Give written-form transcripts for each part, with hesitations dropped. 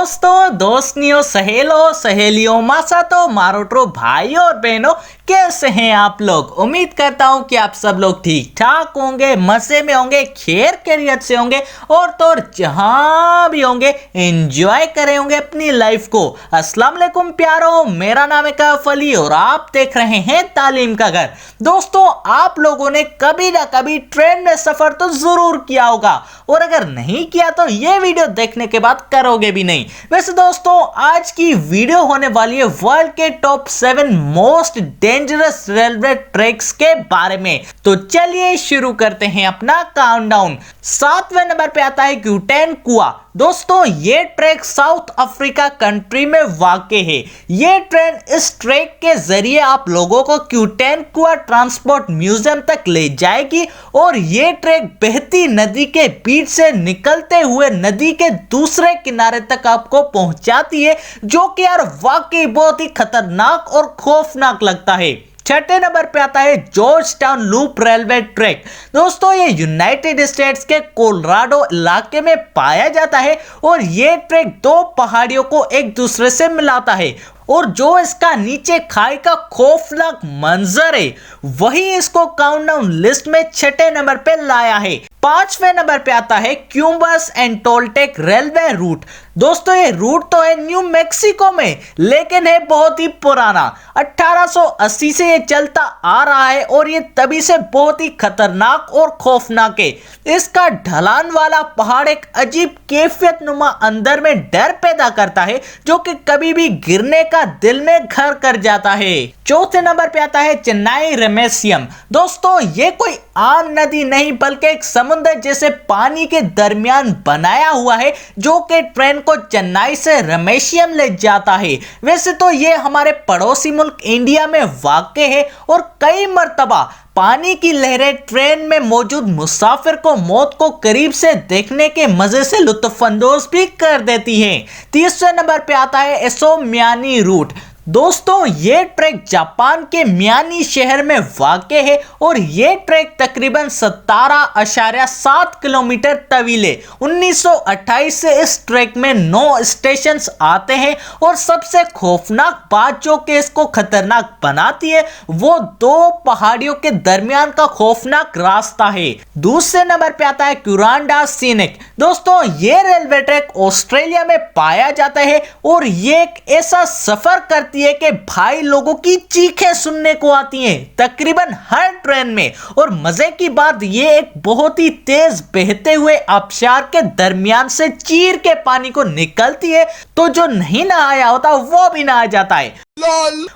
दोस्तों, दोस्तियों, सहेलों, सहेलियों, मासातो, मारोटो, भाइयों और बहनों, कैसे हैं आप लोग। उम्मीद करता हूं कि आप सब लोग ठीक ठाक होंगे, मजे में होंगे, खैर खैरियत से होंगे और तो जहां भी होंगे एंजॉय करे होंगे अपनी लाइफ को। अस्सलाम वालेकुम प्यारो, मेरा नाम है कैफ अली और आप देख रहे हैं तालीम का घर। दोस्तों, आप लोगों ने कभी ना कभी ट्रेन में सफर तो जरूर किया होगा और अगर नहीं किया तो ये वीडियो देखने के बाद करोगे भी नहीं। वैसे दोस्तों, आज की वीडियो होने वाली है वर्ल्ड के top 7 most dangerous railway tracks के बारे में। तो चलिए शुरू करते हैं अपना काउंटडाउन। 7वें नंबर पे आता है क्यूटेन कुआ। दोस्तों, ये ट्रैक साउथ अफ्रीका कंट्री में वाक़ है। ये ट्रेन इस ट्रैक के जरिए आप लोगों को क्यूटेन कुआ ट्रांसपोर्ट म्यूजियम तक ले जाएगी और ये ट्रैक बहती नदी के बीच से निकलते हुए नदी के दूसरे किनारे तक आपको पहुंचाती है, जो कि यार वाकई बहुत ही खतरनाक और खौफनाक लगता है। 6ठे नंबर पे आता है George town loop railway track. दोस्तों, ये यूनाइटेड स्टेट्स के कोलोराडो इलाके में पाया जाता है और ये ट्रैक दो पहाड़ियों को एक दूसरे से मिलाता है और जो इसका नीचे खाई का खौफनाक मंजर है वही इसको काउंटडाउन लिस्ट में 6ठे नंबर पे लाया है। 5वें नंबर पे आता है क्यूबस एंड टोल्टेक रेलवे रूट। दोस्तों, ये रूट तो है न्यू मैक्सिको में लेकिन है बहुत ही पुराना। 1880 से ये चलता आ रहा है और ये तभी से बहुत ही खतरनाक और खौफनाक है। इसका ढलान वाला पहाड़ एक अजीब कैफियत नुमा अंदर में डर पैदा करता है जो कि कभी भी गिरने का दिल में घर कर जाता है। 4थे नंबर पे आता है चेन्नई रेमेशियम। दोस्तों, ये कोई आम नदी नहीं बल्कि एक समुद्र जैसे पानी के दरमियान बनाया हुआ है जो कि ट्रेन को चेन्नई से रेमेशियम ले जाता है। वैसे तो ये हमारे पड़ोसी मुल्क इंडिया में वाक़ है और कई मर्तबा पानी की लहरें ट्रेन में मौजूद मुसाफिर को मौत को करीब से देखने के मजे से लुत्फानंदोज भी कर देती हैं। 30वें नंबर पे आता है एसो मियानी रूट। दोस्तों, ये ट्रैक जापान के मियानी शहर में वाक़ है और ये ट्रैक तकरीबन 17.7 किलोमीटर तवील है। 1928 से इस ट्रैक में 9 स्टेशन आते हैं और सबसे खौफनाक बात जो कि इसको खतरनाक बनाती है वो दो पहाड़ियों के दरमियान का खौफनाक रास्ता है। दूसरे नंबर पे आता है क्यूरांडा सीनिक। दोस्तों, ये रेलवे ट्रैक ऑस्ट्रेलिया में पाया जाता है और ये एक ऐसा सफर करती है कि भाई लोगों की चीखें सुनने को आती हैं तकरीबन हर ट्रेन में। और मजे की बात ये एक बहुत ही तेज बहते हुए आबशार के दरमियान से चीर के पानी को निकलती है, तो जो नहीं नहाया होता वो भी नहा जाता है।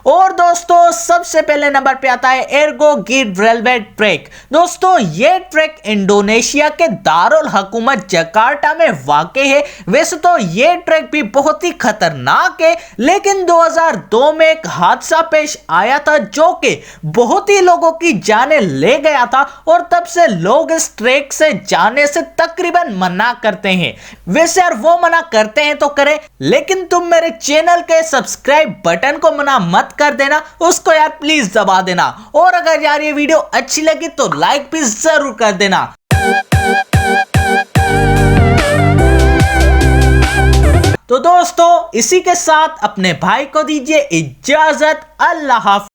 और दोस्तों, सबसे पहले नंबर पे आता है एर्गो गिड रेलवे ट्रैक। दोस्तों, ये ट्रैक इंडोनेशिया के दारुल हुकूमत जकार्ता में वाक़ है। वैसे तो ये ट्रैक भी बहुत ही खतरनाक है लेकिन 2002 में एक हादसा पेश आया था जो कि बहुत ही लोगों की जानें ले गया था और तब से लोग इस ट्रैक से जाने से तकरीबन मना करते हैं। वैसे यार वो मना करते हैं तो करें, लेकिन तुम मेरे चैनल के सब्सक्राइब बटन को मना मत कर देना, उसको यार प्लीज दबा देना। और अगर यार ये वीडियो अच्छी लगी तो लाइक भी जरूर कर देना। तो दोस्तों, इसी के साथ अपने भाई को दीजिए इजाजत। अल्लाह हाफ़िज़।